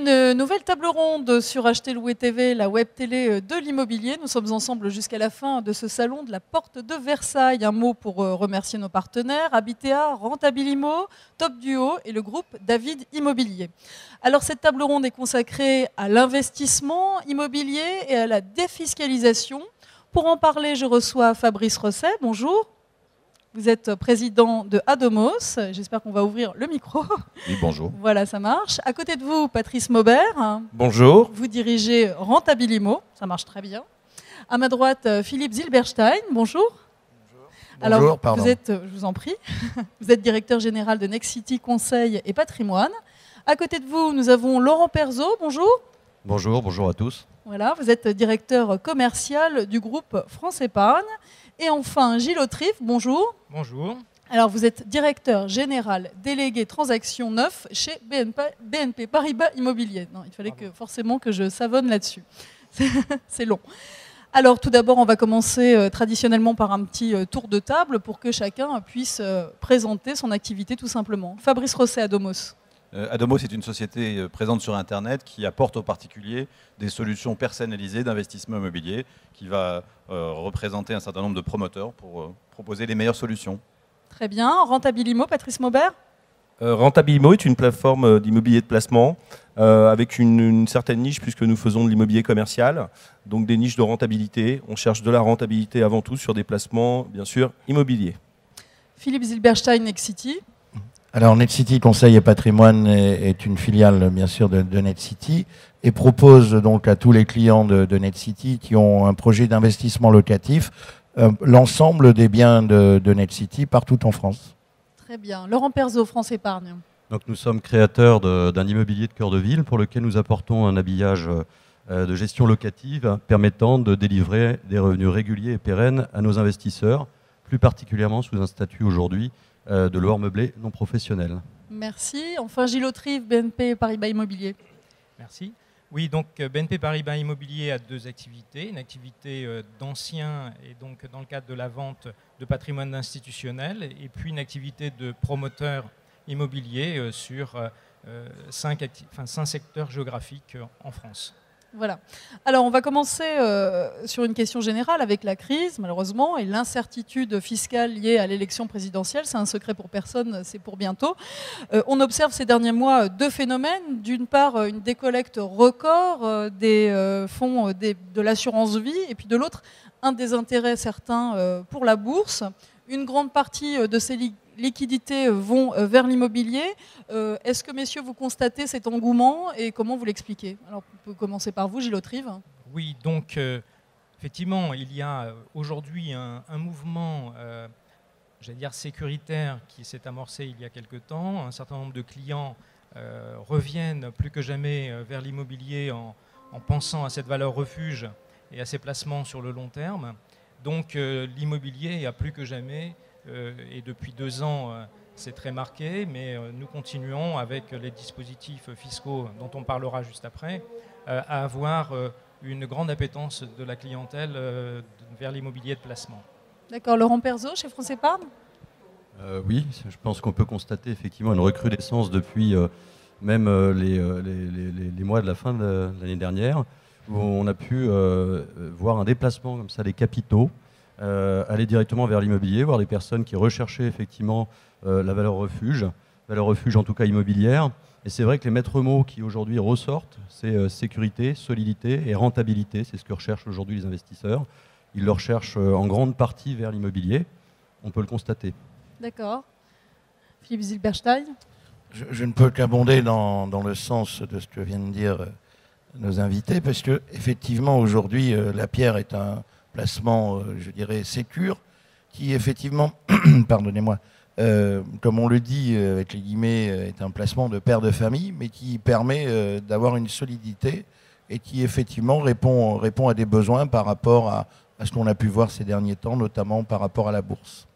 Une nouvelle table ronde sur Acheter Louer TV, la web télé de l'immobilier. Nous sommes ensemble jusqu'à la fin de ce salon de la Porte de Versailles. Un mot pour remercier nos partenaires, Habitea, Rentabilimo, Top Duo et le groupe David Immobilier. Alors cette table ronde est consacrée à l'investissement immobilier et à la défiscalisation. Pour en parler, je reçois Fabrice Rosset. Bonjour. Vous êtes président de Adomos. J'espère qu'on va ouvrir le micro. Oui, bonjour. Voilà, ça marche. À côté de vous, Patrice Maubert. Bonjour. Vous dirigez Rentabilimo. Ça marche très bien. À ma droite, Philippe Zilberstein. Bonjour. Bonjour. Alors, Bonjour, pardon. vous êtes, je vous en prie, vous êtes directeur général de Nexity Conseil et Patrimoine. À côté de vous, nous avons Laurent Perzeau. Bonjour. Bonjour, bonjour à tous. Voilà, vous êtes directeur commercial du groupe France Épargne. Et enfin, Gilles Autrive, bonjour. Bonjour. Alors, vous êtes directeur général délégué transactions neufs chez BNP Paribas Immobilier. Non, il fallait forcément que je savonne là-dessus. C'est long. Alors, tout d'abord, on va commencer traditionnellement par un petit tour de table pour que chacun puisse présenter son activité tout simplement. Fabrice Rosset, Adomos. Adomos est une société présente sur Internet qui apporte aux particuliers des solutions personnalisées d'investissement immobilier qui va représenter un certain nombre de promoteurs pour proposer les meilleures solutions. Très bien. Rentabilimo, Patrice Maubert. Rentabilimo est une plateforme d'immobilier de placement avec une certaine niche puisque nous faisons de l'immobilier commercial, donc des niches de rentabilité. On cherche de la rentabilité avant tout sur des placements, bien sûr, immobiliers. Philippe Zilberstein, Nexity. Alors Nexity Conseil et Patrimoine est une filiale bien sûr de Nexity et propose donc à tous les clients de Nexity qui ont un projet d'investissement locatif l'ensemble des biens de Nexity partout en France. Très bien. Laurent Perzeau, France Épargne. Donc nous sommes créateurs d'un immobilier de cœur de ville pour lequel nous apportons un habillage de gestion locative permettant de délivrer des revenus réguliers et pérennes à nos investisseurs, plus particulièrement sous un statut aujourd'hui de loueur meublé non professionnel. Merci. Enfin, Gilles Autrive, BNP Paribas Immobilier. Merci. Oui, donc BNP Paribas Immobilier a deux activités. Une activité d'ancien et donc dans le cadre de la vente de patrimoine institutionnel et puis une activité de promoteur immobilier sur 5 secteurs géographiques en France. Voilà. Alors, on va commencer sur une question générale avec la crise, malheureusement, et l'incertitude fiscale liée à l'élection présidentielle. C'est un secret pour personne, c'est pour bientôt. On observe ces derniers mois deux phénomènes. D'une part, une décollecte record des fonds de l'assurance vie, et puis de l'autre, un désintérêt certain pour la bourse. Une grande partie de ces liquidités vont vers l'immobilier. Est-ce que, messieurs, vous constatez cet engouement et comment vous l'expliquez? Alors, on peut commencer par vous, Gilles Autrive. Oui, donc, effectivement, il y a aujourd'hui un mouvement, j'allais dire sécuritaire, qui s'est amorcé il y a quelque temps. Un certain nombre de clients reviennent plus que jamais vers l'immobilier en pensant à cette valeur refuge et à ses placements sur le long terme. Donc, l'immobilier a plus que jamais et depuis 2 ans, c'est très marqué, mais nous continuons avec les dispositifs fiscaux dont on parlera juste après, à avoir une grande appétence de la clientèle vers l'immobilier de placement. D'accord. Laurent Perzeau, chez France Épargne. Oui, je pense qu'on peut constater effectivement une recrudescence depuis même les mois de la fin de l'année dernière, où on a pu voir un déplacement comme ça des capitaux, aller directement vers l'immobilier, voir des personnes qui recherchaient effectivement la valeur refuge en tout cas immobilière. Et c'est vrai que les maîtres mots qui aujourd'hui ressortent, c'est sécurité, solidité et rentabilité. C'est ce que recherchent aujourd'hui les investisseurs. Ils le recherchent en grande partie vers l'immobilier. On peut le constater. D'accord. Philippe Zilberstein. Je ne peux qu'abonder dans le sens de ce que viennent de dire nos invités parce que effectivement aujourd'hui la pierre est un placement, je dirais, sécure, qui effectivement, pardonnez-moi, comme on le dit avec les guillemets, est un placement de père de famille, mais qui permet d'avoir une solidité et qui effectivement répond à des besoins par rapport à ce qu'on a pu voir ces derniers temps, notamment par rapport à la bourse.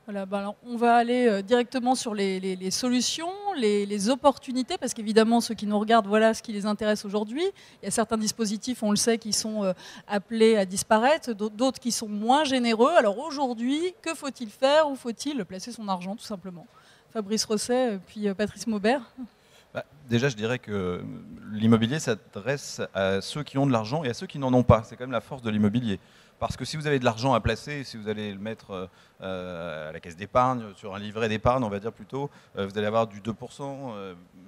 Voilà, alors on va aller directement sur les solutions, les opportunités, parce qu'évidemment, ceux qui nous regardent, voilà ce qui les intéresse aujourd'hui. Il y a certains dispositifs, on le sait, qui sont appelés à disparaître, d'autres qui sont moins généreux. Alors aujourd'hui, que faut-il faire? Où faut-il placer son argent, tout simplement? Fabrice Rosset, puis Patrice Maubert. Déjà, je dirais que l'immobilier s'adresse à ceux qui ont de l'argent et à ceux qui n'en ont pas. C'est quand même la force de l'immobilier. Parce que si vous avez de l'argent à placer, si vous allez le mettre à la caisse d'épargne, sur un livret d'épargne, on va dire plutôt, vous allez avoir du 2%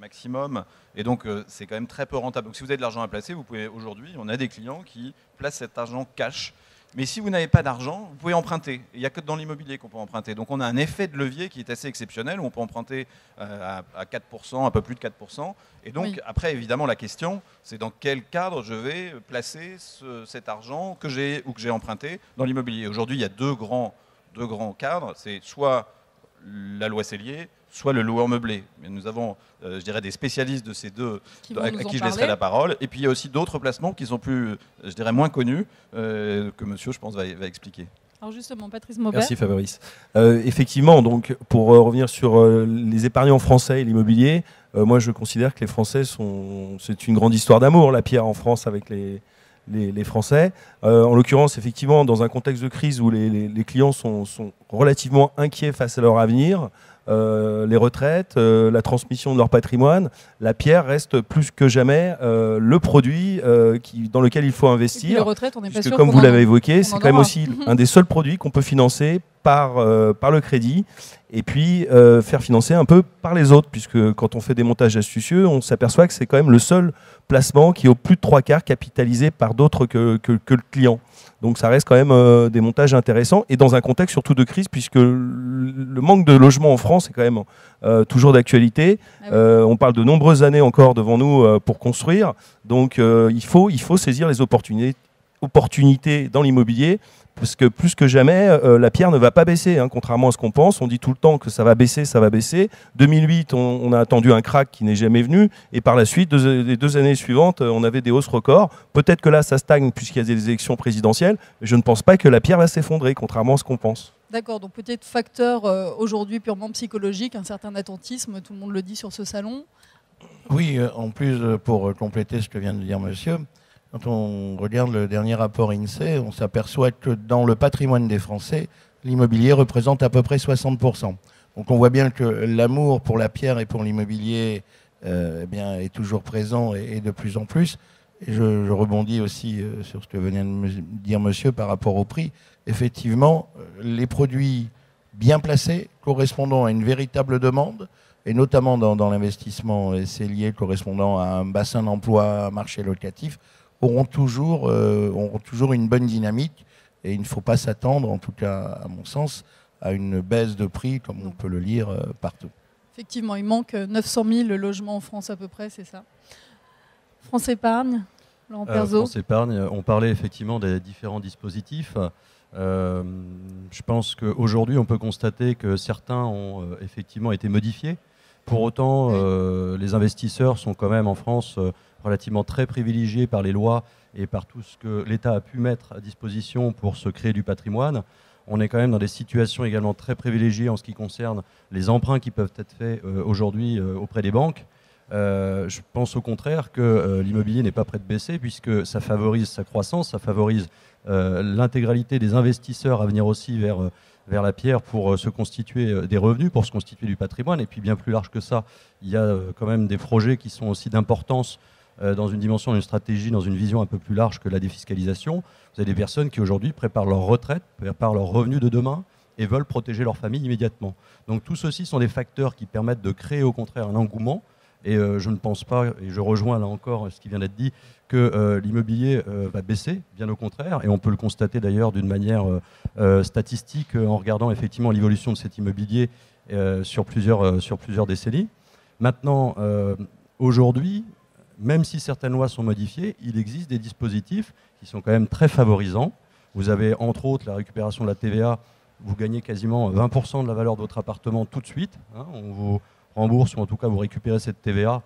maximum. Et donc, c'est quand même très peu rentable. Donc, si vous avez de l'argent à placer, vous pouvez aujourd'hui, on a des clients qui placent cet argent cash. Mais si vous n'avez pas d'argent, vous pouvez emprunter. Il n'y a que dans l'immobilier qu'on peut emprunter. Donc on a un effet de levier qui est assez exceptionnel, où on peut emprunter à 4%, un peu plus de 4%. Et donc après, évidemment, la question, c'est dans quel cadre je vais placer cet argent que j'ai emprunté dans l'immobilier. Aujourd'hui, il y a deux grands cadres. C'est soit la loi Sellier, soit le loueur meublé. Mais nous avons, je dirais, des spécialistes de ces deux à qui je laisserai la parole. Et puis il y a aussi d'autres placements qui sont plus, je dirais, moins connus, que monsieur, je pense, va expliquer. Alors justement, Patrice Maubert. Merci Fabrice. Effectivement, donc, pour revenir sur les épargnants français et l'immobilier, moi je considère que les Français c'est une grande histoire d'amour, la pierre en France avec les Français. En l'occurrence, effectivement, dans un contexte de crise où les clients sont relativement inquiets face à leur avenir, les retraites, la transmission de leur patrimoine, la pierre reste plus que jamais le produit dans lequel il faut investir. Et puis les retraites, on n'est pas sûr comme vous l'avez évoqué, c'est quand même aussi un des seuls produits qu'on peut financer par le crédit et puis faire financer un peu par les autres, puisque quand on fait des montages astucieux, on s'aperçoit que c'est quand même le seul placement qui est au plus de 3/4 capitalisé par d'autres que le client. Donc ça reste quand même des montages intéressants et dans un contexte surtout de crise, puisque le manque de logement en France est quand même toujours d'actualité. On parle de nombreuses années encore devant nous pour construire. Donc il faut saisir les opportunités dans l'immobilier, parce que plus que jamais, la pierre ne va pas baisser, hein, contrairement à ce qu'on pense. On dit tout le temps que ça va baisser, ça va baisser. 2008, on a attendu un crack qui n'est jamais venu. Et par la suite, les 2 années suivantes, on avait des hausses records. Peut-être que là, ça stagne puisqu'il y a des élections présidentielles. Mais je ne pense pas que la pierre va s'effondrer, contrairement à ce qu'on pense. D'accord, donc peut-être facteur aujourd'hui purement psychologique, un certain attentisme, tout le monde le dit sur ce salon. Oui, en plus, pour compléter ce que vient de dire monsieur, quand on regarde le dernier rapport INSEE, on s'aperçoit que dans le patrimoine des Français, l'immobilier représente à peu près 60%. Donc on voit bien que l'amour pour la pierre et pour l'immobilier est toujours présent et de plus en plus. Et je rebondis aussi sur ce que venait de dire monsieur par rapport au prix. Effectivement, les produits bien placés, correspondant à une véritable demande, et notamment dans l'investissement Sellier correspondant à un bassin d'emploi, un marché locatif, auront toujours une bonne dynamique. Et il ne faut pas s'attendre, en tout cas à mon sens, à une baisse de prix comme on peut le lire partout. Effectivement, il manque 900 000 logements en France à peu près, c'est ça. France Épargne, Laurent Perzeau. France Épargne, on parlait effectivement des différents dispositifs. Je pense qu'aujourd'hui, on peut constater que certains ont effectivement été modifiés. Pour autant, les investisseurs sont quand même en France relativement très privilégiés par les lois et par tout ce que l'État a pu mettre à disposition pour se créer du patrimoine. On est quand même dans des situations également très privilégiées en ce qui concerne les emprunts qui peuvent être faits aujourd'hui auprès des banques. Je pense au contraire que l'immobilier n'est pas prêt de baisser, puisque ça favorise sa croissance, ça favorise l'intégralité des investisseurs à venir aussi vers la pierre pour se constituer des revenus, pour se constituer du patrimoine. Et puis bien plus large que ça, il y a quand même des projets qui sont aussi d'importance dans une dimension, une stratégie, dans une vision un peu plus large que la défiscalisation. Vous avez des personnes qui aujourd'hui préparent leur retraite, préparent leurs revenus de demain et veulent protéger leur famille immédiatement. Donc tout ceci sont des facteurs qui permettent de créer au contraire un engouement. Et je ne pense pas, et je rejoins là encore ce qui vient d'être dit, que l'immobilier va baisser, bien au contraire. Et on peut le constater d'ailleurs d'une manière statistique en regardant effectivement l'évolution de cet immobilier sur plusieurs décennies. Maintenant, aujourd'hui, même si certaines lois sont modifiées, il existe des dispositifs qui sont quand même très favorisants. Vous avez entre autres la récupération de la TVA, vous gagnez quasiment 20% de la valeur de votre appartement tout de suite. Hein, on vous rembourse ou en tout cas vous récupérez cette TVA,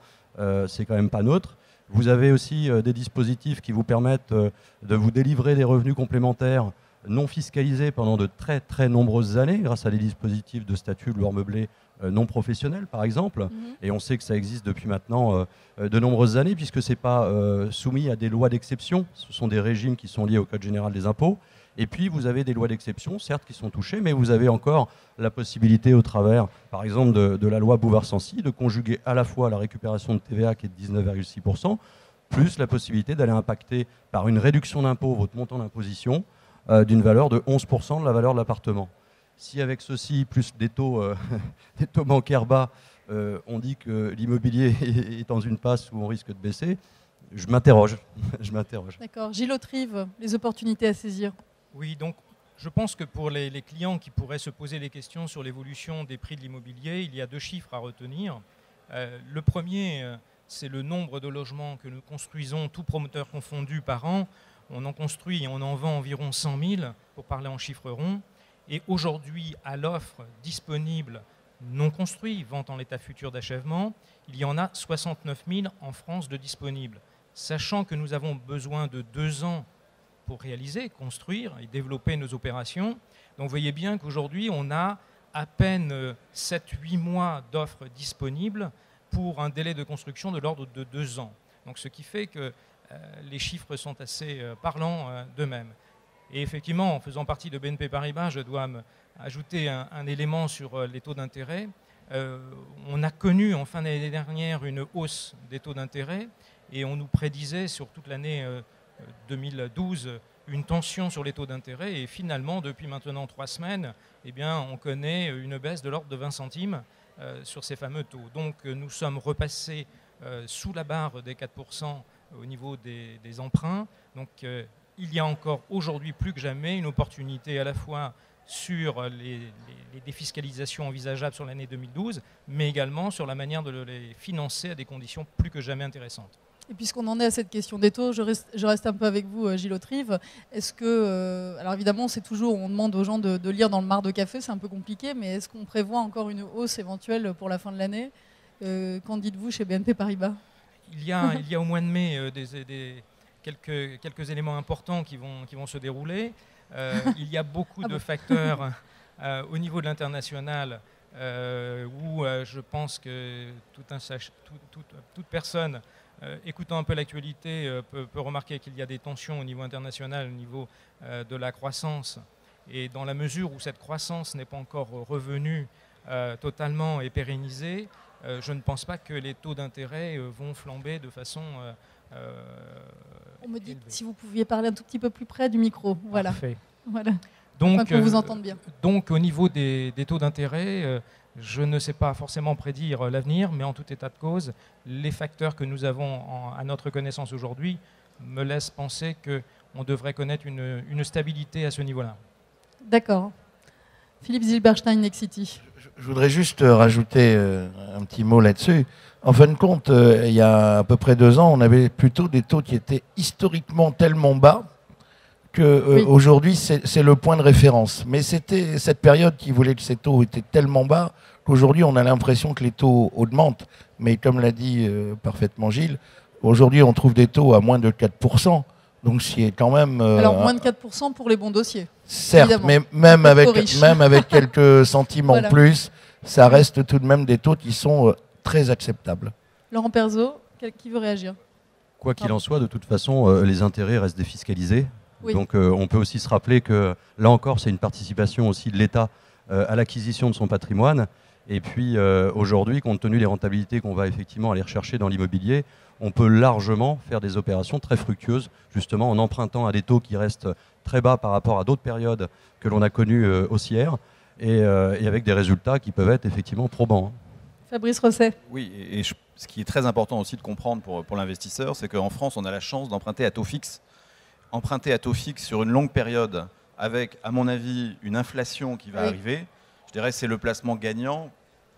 c'est quand même pas neutre. Vous avez aussi des dispositifs qui vous permettent de vous délivrer des revenus complémentaires non fiscalisés pendant de très très nombreuses années grâce à des dispositifs de statut de loueur meublé non professionnels par exemple. Et on sait que ça existe depuis maintenant de nombreuses années puisque ce n'est pas soumis à des lois d'exception. Ce sont des régimes qui sont liés au Code général des impôts. Et puis vous avez des lois d'exception, certes, qui sont touchées, mais vous avez encore la possibilité au travers, par exemple, de la loi Bouvard-Sancy, de conjuguer à la fois la récupération de TVA qui est de 19,6%, plus la possibilité d'aller impacter par une réduction d'impôt votre montant d'imposition d'une valeur de 11% de la valeur de l'appartement. Si avec ceci, plus des taux, des taux bancaires bas, on dit que l'immobilier est dans une passe où on risque de baisser, je m'interroge. D'accord. Gilles Autrive, les opportunités à saisir. Oui, donc je pense que pour les clients qui pourraient se poser des questions sur l'évolution des prix de l'immobilier, il y a 2 chiffres à retenir. Le premier, c'est le nombre de logements que nous construisons, tous promoteurs confondus, par an. On en construit et on en vend environ 100 000, pour parler en chiffres ronds. Et aujourd'hui, à l'offre disponible non construite, vente en l'état futur d'achèvement, il y en a 69 000 en France de disponibles. Sachant que nous avons besoin de 2 ans pour réaliser, construire et développer nos opérations. Donc vous voyez bien qu'aujourd'hui, on a à peine 7-8 mois d'offres disponibles pour un délai de construction de l'ordre de 2 ans. Donc ce qui fait que les chiffres sont assez parlants d'eux-mêmes. Et effectivement, en faisant partie de BNP Paribas, je dois ajouter un élément sur les taux d'intérêt. On a connu en fin d'année dernière une hausse des taux d'intérêt et on nous prédisait sur toute l'année 2012 une tension sur les taux d'intérêt et finalement depuis maintenant 3 semaines eh bien, on connaît une baisse de l'ordre de 20 centimes sur ces fameux taux. Donc nous sommes repassés sous la barre des 4% au niveau des emprunts. Donc il y a encore aujourd'hui plus que jamais une opportunité à la fois sur les défiscalisations envisageables sur l'année 2012 mais également sur la manière de les financer à des conditions plus que jamais intéressantes. Et puisqu'on en est à cette question des taux, je reste un peu avec vous, Gilles Autrive. Est-ce que, alors évidemment, c'est toujours, on demande aux gens de lire dans le mar de café, c'est un peu compliqué, mais est-ce qu'on prévoit encore une hausse éventuelle pour la fin de l'année? Qu'en dites-vous chez BNP Paribas? Il y a au mois de mai quelques éléments importants qui vont se dérouler. Il y a beaucoup de facteurs au niveau de l'international où je pense que toute personne écoutant un peu l'actualité peut remarquer qu'il y a des tensions au niveau international, au niveau de la croissance. Et dans la mesure où cette croissance n'est pas encore revenue totalement et pérennisée, je ne pense pas que les taux d'intérêt vont flamber de façon on me dit si vous pouviez parler un tout petit peu plus près du micro. Voilà. Parfait. Voilà. Donc, qu'on vous entende bien. Donc au niveau des taux d'intérêt, je ne sais pas forcément prédire l'avenir, mais en tout état de cause, les facteurs que nous avons à notre connaissance aujourd'hui me laissent penser qu'on devrait connaître une stabilité à ce niveau-là. D'accord. Philippe Zilberstein, Nexity. Je voudrais juste rajouter un petit mot là-dessus. En fin de compte, il y a à peu près 2 ans, on avait plutôt des taux qui étaient historiquement tellement bas qu'aujourd'hui, c'est le point de référence. Mais c'était cette période qui voulait que ces taux étaient tellement bas qu'aujourd'hui, on a l'impression que les taux augmentent. Mais comme l'a dit parfaitement Gilles, aujourd'hui, on trouve des taux à moins de 4%. Donc, c'est quand même... Alors, moins de 4% pour les bons dossiers. Certes, évidemment. mais même avec quelques centimes en plus, ça reste tout de même des taux qui sont très acceptables. Laurent Perzeau, qui veut réagir? Quoi qu'il en soit, de toute façon, les intérêts restent défiscalisés. Oui. Donc on peut aussi se rappeler que, là encore, c'est une participation aussi de l'État à l'acquisition de son patrimoine. Et puis aujourd'hui, compte tenu des rentabilités qu'on va effectivement aller rechercher dans l'immobilier, on peut largement faire des opérations très fructueuses, justement en empruntant à des taux qui restent très bas par rapport à d'autres périodes que l'on a connues haussières, et avec des résultats qui peuvent être effectivement probants. Fabrice Rosset. Oui, et ce qui est très important aussi de comprendre pour l'investisseur, c'est qu'en France, on a la chance d'emprunter à taux fixe. Emprunter à taux fixe sur une longue période, avec, à mon avis, une inflation qui va arriver, je dirais que c'est le placement gagnant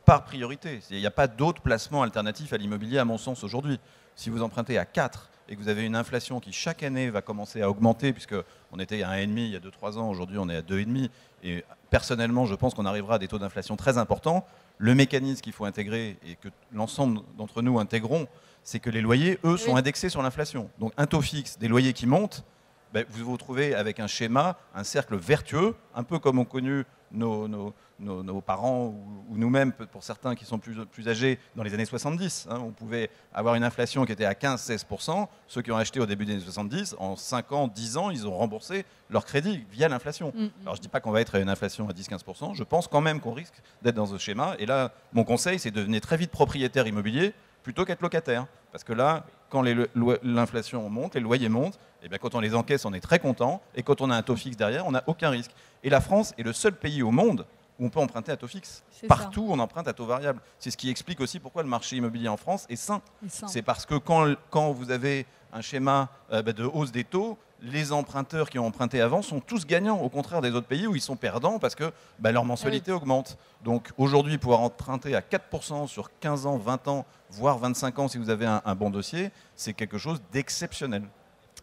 par priorité. Il n'y a pas d'autres placements alternatifs à l'immobilier, à mon sens, aujourd'hui. Si vous empruntez à 4 et que vous avez une inflation qui, chaque année, va commencer à augmenter, puisqu'on était à 1,5 il y a 2-3 ans, aujourd'hui on est à 2,5, et personnellement, je pense qu'on arrivera à des taux d'inflation très importants. Le mécanisme qu'il faut intégrer, et que l'ensemble d'entre nous intégrons, c'est que les loyers, eux, sont indexés sur l'inflation. Donc un taux fixe, des loyers qui montent, ben, vous vous retrouvez avec un schéma, un cercle vertueux, un peu comme ont connu nos parents ou nous-mêmes, pour certains qui sont plus âgés, dans les années 70. Hein. On pouvait avoir une inflation qui était à 15-16%. Ceux qui ont acheté au début des années 70, en 5 ans, 10 ans, ils ont remboursé leur crédit via l'inflation. Alors je ne dis pas qu'on va être à une inflation à 10-15%, je pense quand même qu'on risque d'être dans ce schéma. Et là, mon conseil, c'est de devenir très vite propriétaire immobilier plutôt qu'être locataire. Parce que là, quand l'inflation monte, les loyers montent, et bien quand on les encaisse, on est très content. Et quand on a un taux fixe derrière, on n'a aucun risque. Et la France est le seul pays au monde où on peut emprunter à taux fixe. Partout, on emprunte à taux variable. C'est ce qui explique aussi pourquoi le marché immobilier en France est sain. C'est parce que quand vous avez un schéma de hausse des taux, les emprunteurs qui ont emprunté avant sont tous gagnants, au contraire des autres pays où ils sont perdants parce que leur mensualité augmente. Donc aujourd'hui, pouvoir emprunter à 4% sur 15 ans, 20 ans, voire 25 ans si vous avez un bon dossier, c'est quelque chose d'exceptionnel.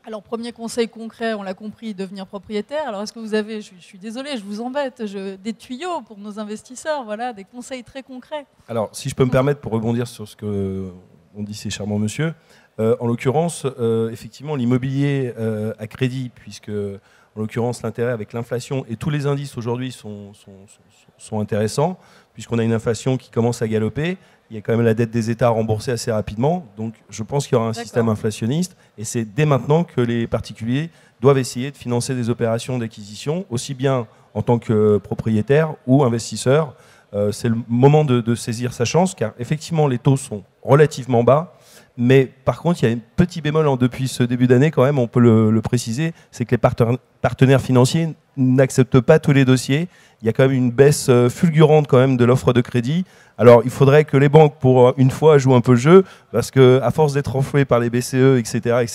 Alors, premier conseil concret, on l'a compris, devenir propriétaire. Alors, est-ce que vous avez, je suis désolée, je vous embête, des tuyaux pour nos investisseurs, voilà, des conseils très concrets? Alors, si je peux me permettre, pour rebondir sur ce qu'on dit ces charmants monsieur, en l'occurrence, effectivement, l'immobilier à crédit, puisque, en l'occurrence, l'intérêt avec l'inflation et tous les indices aujourd'hui sont intéressants, puisqu'on a une inflation qui commence à galoper. Il y a quand même la dette des États remboursée assez rapidement. Donc, je pense qu'il y aura un système inflationniste. Et c'est dès maintenant que les particuliers doivent essayer de financer des opérations d'acquisition, aussi bien en tant que propriétaire ou investisseur. C'est le moment de saisir sa chance, car effectivement, les taux sont relativement bas. Mais par contre, il y a un petit bémol depuis ce début d'année, quand même, on peut le préciser, c'est que les partenaires financiers n'acceptent pas tous les dossiers. Il y a quand même une baisse fulgurante quand même de l'offre de crédit. Alors, il faudrait que les banques, pour une fois, jouent un peu le jeu, parce qu'à force d'être enfouées par les BCE, etc.,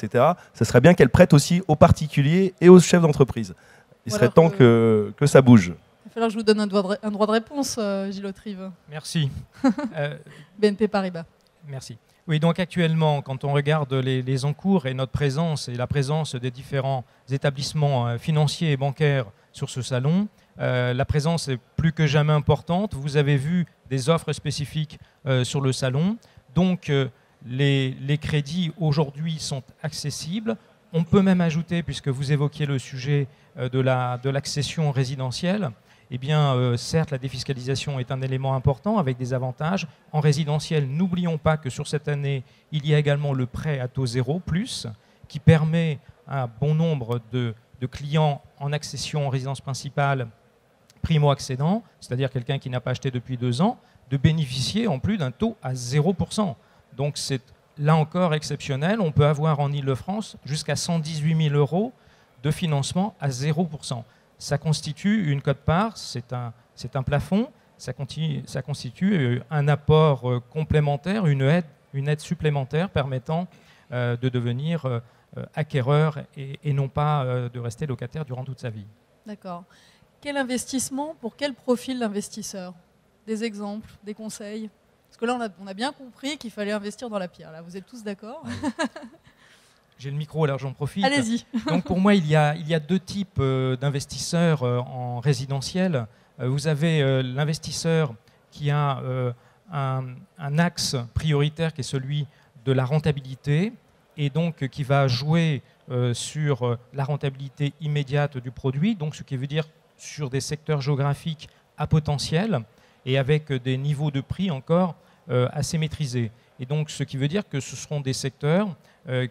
ça serait bien qu'elles prêtent aussi aux particuliers et aux chefs d'entreprise. Il serait temps que ça bouge. Il va falloir que je vous donne un droit de réponse, Gilles Autrive. Merci. BNP Paribas. Merci. Oui, donc actuellement, quand on regarde les encours et notre présence et la présence des différents établissements financiers et bancaires sur ce salon, la présence est plus que jamais importante. Vous avez vu des offres spécifiques sur le salon. Donc, les crédits aujourd'hui sont accessibles. On peut même ajouter, puisque vous évoquiez le sujet de l'accession résidentielle, eh bien, certes, la défiscalisation est un élément important avec des avantages. En résidentiel, n'oublions pas que sur cette année, il y a également le prêt à taux zéro plus, qui permet à un bon nombre de clients en accession en résidence principale primo-accédant, c'est-à-dire quelqu'un qui n'a pas acheté depuis 2 ans, de bénéficier en plus d'un taux à 0%. Donc c'est là encore exceptionnel. On peut avoir en Ile-de-France jusqu'à 118 000 € de financement à 0%. Ça constitue une quote-part, c'est un plafond, ça constitue un apport complémentaire, une aide supplémentaire permettant de devenir acquéreur et non pas de rester locataire durant toute sa vie. D'accord. Quel investissement pour quel profil d'investisseur? Des exemples, des conseils? Parce que là, on a bien compris qu'il fallait investir dans la pierre. Là, vous êtes tous d'accord? J'ai le micro, alors j'en profite. Allez-y. Donc pour moi, il y a 2 types d'investisseurs en résidentiel. Vous avez l'investisseur qui a un axe prioritaire qui est celui de la rentabilité et donc qui va jouer sur la rentabilité immédiate du produit, donc ce qui veut dire sur des secteurs géographiques à potentiel et avec des niveaux de prix encore assez maîtrisés. Et donc ce qui veut dire que ce seront des secteurs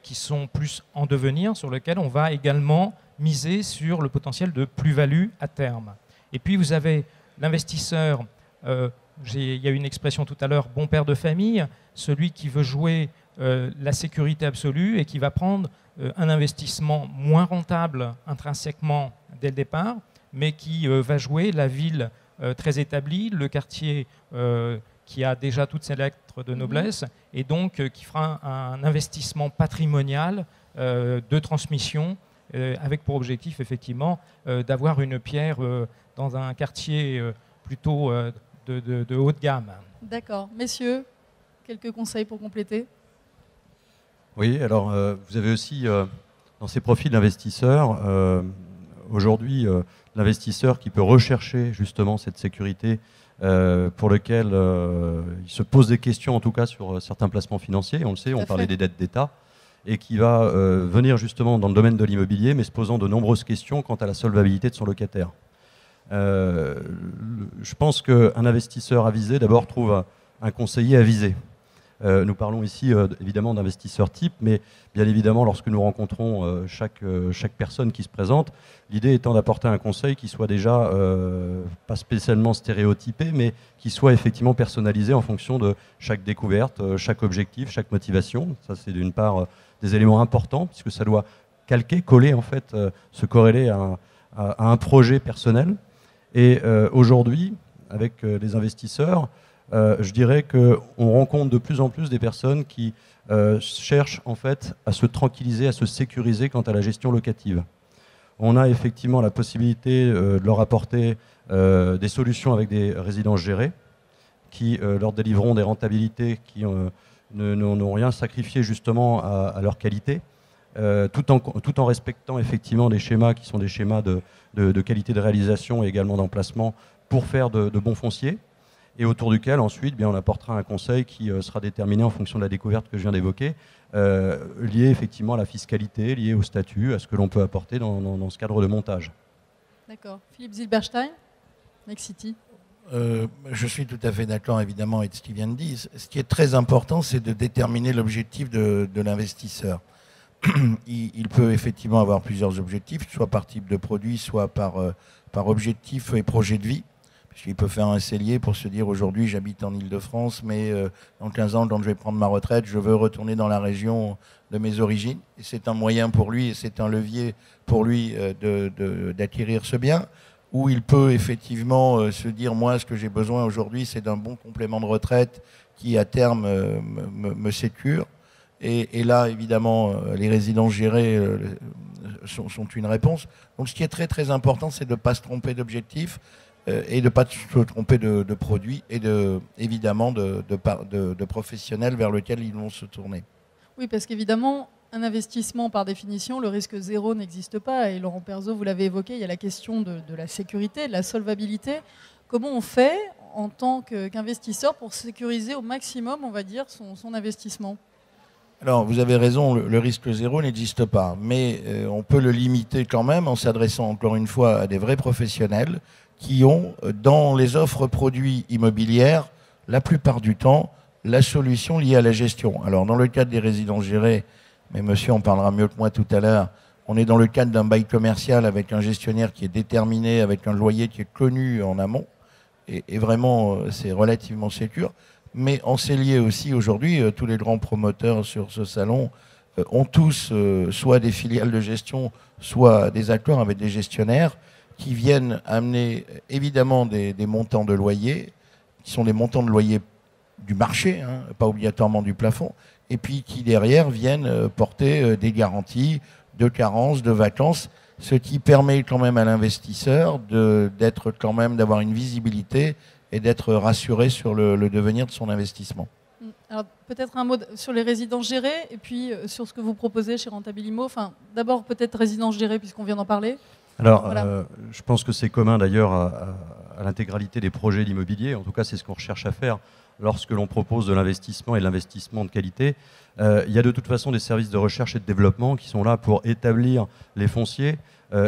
qui sont plus en devenir, sur lesquels on va également miser sur le potentiel de plus-value à terme. Et puis vous avez l'investisseur, il y a eu une expression tout à l'heure, bon père de famille, celui qui veut jouer la sécurité absolue et qui va prendre un investissement moins rentable intrinsèquement dès le départ, mais qui va jouer la ville très établie, le quartier qui a déjà toutes ses lettres de noblesse, et donc qui fera un investissement patrimonial de transmission, avec pour objectif effectivement d'avoir une pierre dans un quartier plutôt de haut de gamme. D'accord. Messieurs, quelques conseils pour compléter? Oui, alors vous avez aussi dans ces profils d'investisseurs, aujourd'hui, l'investisseur qui peut rechercher justement cette sécurité pour lequel il se pose des questions, en tout cas sur certains placements financiers. On le sait, on parlait des dettes d'État. et qui va venir justement dans le domaine de l'immobilier, mais se posant de nombreuses questions quant à la solvabilité de son locataire. Je pense qu'un investisseur avisé, d'abord, trouve un conseiller avisé. Nous parlons ici évidemment d'investisseurs types, mais bien évidemment, lorsque nous rencontrons chaque personne qui se présente, l'idée étant d'apporter un conseil qui soit déjà pas spécialement stéréotypé, mais qui soit effectivement personnalisé en fonction de chaque découverte, chaque objectif, chaque motivation. Ça, c'est d'une part des éléments importants, puisque ça doit calquer, coller, en fait, se corréler à un projet personnel. Et aujourd'hui, avec les investisseurs, je dirais qu'on rencontre de plus en plus des personnes qui cherchent en fait à se tranquilliser, à se sécuriser quant à la gestion locative. On a effectivement la possibilité de leur apporter des solutions avec des résidences gérées qui leur délivreront des rentabilités qui n'ont rien sacrifié justement à leur qualité, tout en respectant effectivement des schémas qui sont des schémas de qualité de réalisation et également d'emplacement pour faire de bons fonciers. Et autour duquel, ensuite, bien, on apportera un conseil qui sera déterminé en fonction de la découverte que je viens d'évoquer, lié effectivement à la fiscalité, lié au statut, à ce que l'on peut apporter dans ce cadre de montage. D'accord. Philippe Zilberstein, Nexity. Je suis tout à fait d'accord, évidemment, avec ce qu'il vient de dire. Ce qui est très important, c'est de déterminer l'objectif de l'investisseur. Il peut effectivement avoir plusieurs objectifs, soit par type de produit, soit par objectif et projet de vie. Il peut faire un cellier pour se dire aujourd'hui j'habite en Ile-de-France, mais dans 15 ans, quand je vais prendre ma retraite, je veux retourner dans la région de mes origines. Et c'est un moyen pour lui et c'est un levier pour lui d'acquérir ce bien. Ou il peut effectivement se dire moi ce que j'ai besoin aujourd'hui c'est d'un bon complément de retraite qui à terme me sécure. Et là évidemment les résidences gérées sont une réponse. Donc ce qui est très très important c'est de ne pas se tromper d'objectif. Et de ne pas se tromper de produits et évidemment de professionnels vers lesquels ils vont se tourner. Oui, parce qu'évidemment, un investissement, par définition, le risque zéro n'existe pas. Et Laurent Perzeau, vous l'avez évoqué, il y a la question de la sécurité, de la solvabilité. Comment on fait en tant qu'investisseur pour sécuriser au maximum, on va dire, son investissement ? Alors, vous avez raison, le risque zéro n'existe pas. Mais on peut le limiter quand même en s'adressant encore une fois à des vrais professionnels qui ont, dans les offres produits immobilières, la plupart du temps, la solution liée à la gestion. Alors, dans le cadre des résidences gérées, mais monsieur en parlera mieux que moi tout à l'heure, on est dans le cadre d'un bail commercial avec un gestionnaire qui est déterminé, avec un loyer qui est connu en amont, et vraiment, c'est relativement sécure. Mais en cellier aussi, aujourd'hui, tous les grands promoteurs sur ce salon ont tous soit des filiales de gestion, soit des accords avec des gestionnaires qui viennent amener évidemment des montants de loyer, qui sont des montants de loyer du marché, hein, pas obligatoirement du plafond, et puis qui derrière viennent porter des garanties de carence, de vacances, ce qui permet quand même à l'investisseur d'être quand même, d'avoir une visibilité et d'être rassuré sur le devenir de son investissement. Alors peut-être un mot sur les résidences gérées et puis sur ce que vous proposez chez Rentabilimo. Enfin, d'abord peut-être résidences gérées puisqu'on vient d'en parler. Alors, voilà. je pense que c'est commun d'ailleurs à l'intégralité des projets d'immobilier. En tout cas, c'est ce qu'on recherche à faire lorsque l'on propose de l'investissement et de l'investissement de qualité. Il y a de toute façon des services de recherche et de développement qui sont là pour établir les fonciers,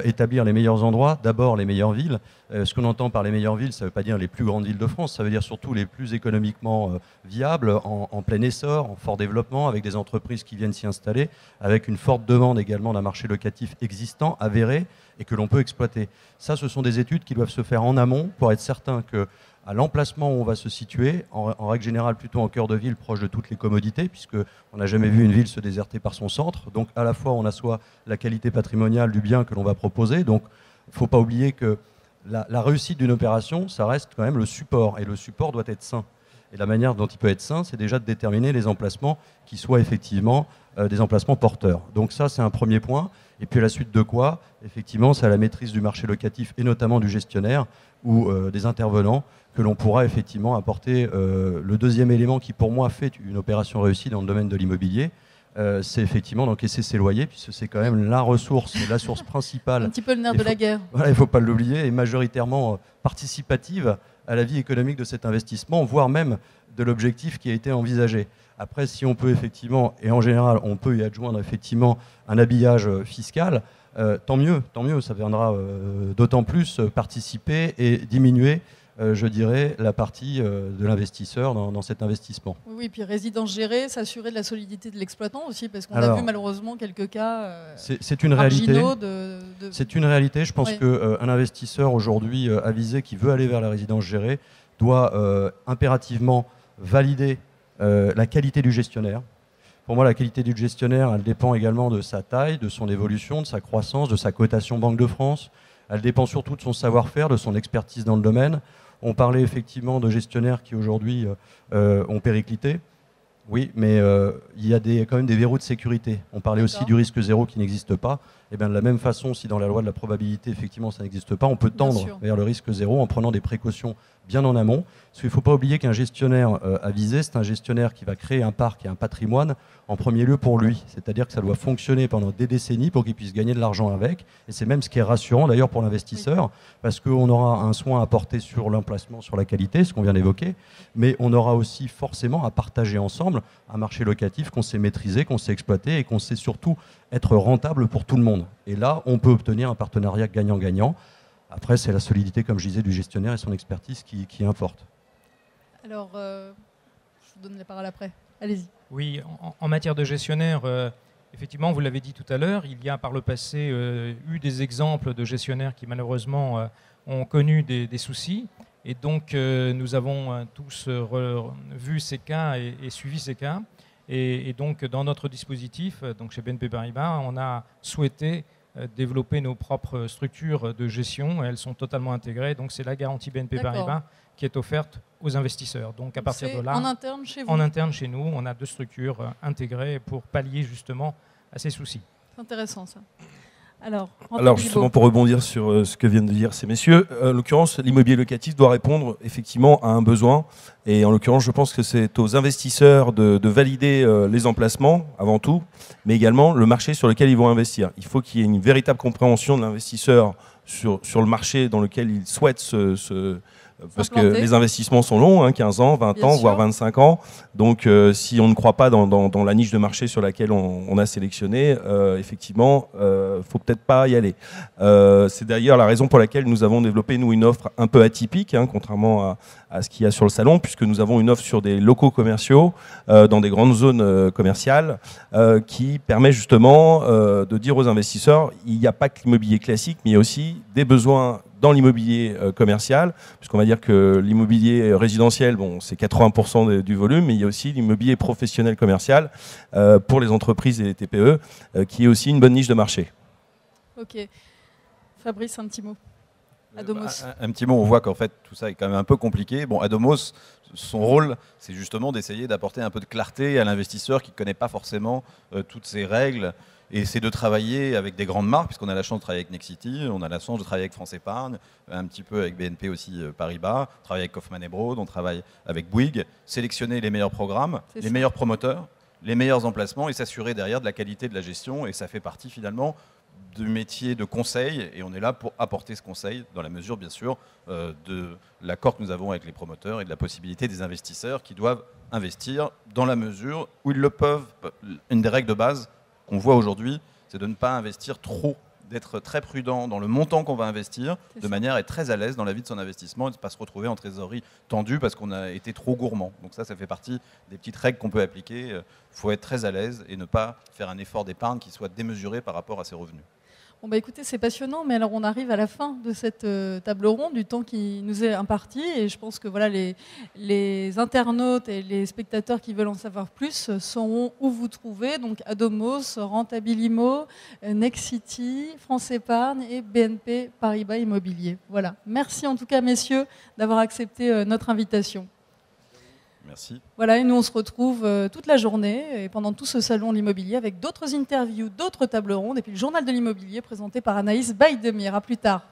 établir les meilleurs endroits, d'abord les meilleures villes. Ce qu'on entend par les meilleures villes, ça ne veut pas dire les plus grandes villes de France, ça veut dire surtout les plus économiquement viables, en plein essor, en fort développement, avec des entreprises qui viennent s'y installer, avec une forte demande également d'un marché locatif existant, avéré, et que l'on peut exploiter. Ça, ce sont des études qui doivent se faire en amont pour être certain que à l'emplacement où on va se situer, en règle générale plutôt en cœur de ville, proche de toutes les commodités, puisqu'on n'a jamais vu une ville se déserter par son centre. Donc à la fois on assoit la qualité patrimoniale du bien que l'on va proposer. Donc il ne faut pas oublier que la réussite d'une opération, ça reste quand même le support, et le support doit être sain. Et la manière dont il peut être sain, c'est déjà de déterminer les emplacements qui soient effectivement des emplacements porteurs. Donc ça, c'est un premier point. Et puis à la suite de quoi, effectivement, c'est à la maîtrise du marché locatif et notamment du gestionnaire ou des intervenants que l'on pourra effectivement apporter le deuxième élément qui pour moi fait une opération réussie dans le domaine de l'immobilier, c'est effectivement d'encaisser ses loyers, puisque c'est quand même la source principale. Un petit peu le nerf de la guerre. Voilà, il ne faut pas l'oublier, et majoritairement participative à la vie économique de cet investissement, voire même de l'objectif qui a été envisagé. Après, si on peut effectivement, et en général, on peut y adjoindre effectivement un habillage fiscal, tant mieux, ça viendra d'autant plus participer et diminuer, je dirais, la partie de l'investisseur dans cet investissement. Oui, puis résidence gérée, s'assurer de la solidité de l'exploitant aussi, parce qu'on a Alors, vu malheureusement quelques cas c'est une réalité. C'est une réalité. Je pense Oui. qu'un investisseur aujourd'hui avisé qui veut aller vers la résidence gérée doit impérativement valider la qualité du gestionnaire. Pour moi, la qualité du gestionnaire, elle dépend également de sa taille, de son évolution, de sa croissance, de sa cotation Banque de France. Elle dépend surtout de son savoir-faire, de son expertise dans le domaine. On parlait effectivement de gestionnaires qui aujourd'hui ont périclité. Oui, mais il y a quand même des verrous de sécurité. On parlait aussi du risque zéro qui n'existe pas. Et bien de la même façon, si dans la loi de la probabilité, effectivement, ça n'existe pas, on peut tendre vers le risque zéro en prenant des précautions bien en amont. Parce qu'il ne faut pas oublier qu'un gestionnaire avisé, c'est un gestionnaire qui va créer un parc et un patrimoine en premier lieu pour lui. C'est-à-dire que ça doit fonctionner pendant des décennies pour qu'il puisse gagner de l'argent avec. Et c'est même ce qui est rassurant d'ailleurs pour l'investisseur, parce qu'on aura un soin à porter sur l'emplacement, sur la qualité, ce qu'on vient d'évoquer, mais on aura aussi forcément à partager ensemble un marché locatif qu'on sait maîtriser, qu'on sait exploiter et qu'on sait surtout être rentable pour tout le monde. Et là, on peut obtenir un partenariat gagnant-gagnant. Après, c'est la solidité, comme je disais, du gestionnaire et son expertise qui importe. Alors, je vous donne la parole après. Allez-y. Oui, en matière de gestionnaire, effectivement, vous l'avez dit tout à l'heure, il y a par le passé eu des exemples de gestionnaires qui malheureusement ont connu des soucis. Et donc, nous avons tous vu ces cas et suivi ces cas. Et donc, dans notre dispositif, donc chez BNP Paribas, on a souhaité développer nos propres structures de gestion. Elles sont totalement intégrées. Donc, c'est la garantie BNP Paribas qui est offerte aux investisseurs. Donc, à partir de là, en interne chez vous. En interne chez nous, on a 2 structures intégrées pour pallier justement à ces soucis. C'est intéressant ça. Alors justement, pour rebondir sur ce que viennent de dire ces messieurs, en l'occurrence, l'immobilier locatif doit répondre effectivement à un besoin. Et en l'occurrence, je pense que c'est aux investisseurs de valider les emplacements, avant tout, mais également le marché sur lequel ils vont investir. Il faut qu'il y ait une véritable compréhension de l'investisseur sur le marché dans lequel il souhaite parce que les investissements sont longs, 15 ans, 20 ans, voire 25 ans. Donc, si on ne croit pas dans la niche de marché sur laquelle on a sélectionné, effectivement, faut peut-être pas y aller. C'est d'ailleurs la raison pour laquelle nous avons développé, nous, une offre un peu atypique, contrairement à ce qu'il y a sur le salon, puisque nous avons une offre sur des locaux commerciaux, dans des grandes zones commerciales, qui permet justement de dire aux investisseurs, il n'y a pas que l'immobilier classique, mais il y a aussi des besoins dans l'immobilier commercial, puisqu'on va dire que l'immobilier résidentiel, c'est 80% du volume, mais il y a aussi l'immobilier professionnel commercial pour les entreprises et les TPE, qui est aussi une bonne niche de marché. Ok. Fabrice, un petit mot. Adomos. Un petit mot, on voit qu'en fait tout ça est quand même un peu compliqué. Bon, Adomos, son rôle, c'est justement d'essayer d'apporter un peu de clarté à l'investisseur qui ne connaît pas forcément toutes ces règles. Et c'est de travailler avec des grandes marques, puisqu'on a la chance de travailler avec Nexity, on a la chance de travailler avec France Épargne, un petit peu avec BNP aussi Paribas, on travaille avec Kaufmann & Broad, on travaille avec Bouygues, sélectionner les meilleurs programmes, les meilleurs promoteurs, les meilleurs emplacements et s'assurer derrière de la qualité de la gestion. Et ça fait partie finalement du métier de conseil et on est là pour apporter ce conseil dans la mesure bien sûr de l'accord que nous avons avec les promoteurs et de la possibilité des investisseurs qui doivent investir dans la mesure où ils le peuvent. Une des règles de base qu'on voit aujourd'hui, c'est de ne pas investir trop, d'être très prudent dans le montant qu'on va investir, de manière à être très à l'aise dans la vie de son investissement et de ne pas se retrouver en trésorerie tendue parce qu'on a été trop gourmand. Donc ça fait partie des petites règles qu'on peut appliquer. Il faut être très à l'aise et ne pas faire un effort d'épargne qui soit démesuré par rapport à ses revenus. Bon bah écoutez, c'est passionnant, mais alors on arrive à la fin de cette table ronde, du temps qui nous est imparti, et je pense que voilà, les internautes et les spectateurs qui veulent en savoir plus sauront où vous trouver, donc Adomos, Rentabilimo, Nexity, France Épargne et BNP Paribas Immobilier. Voilà. Merci en tout cas, messieurs, d'avoir accepté notre invitation. Merci. Voilà, et nous on se retrouve toute la journée et pendant tout ce salon de l'immobilier avec d'autres interviews, d'autres tables rondes et puis le journal de l'immobilier présenté par Anaïs Baïdemir. À plus tard.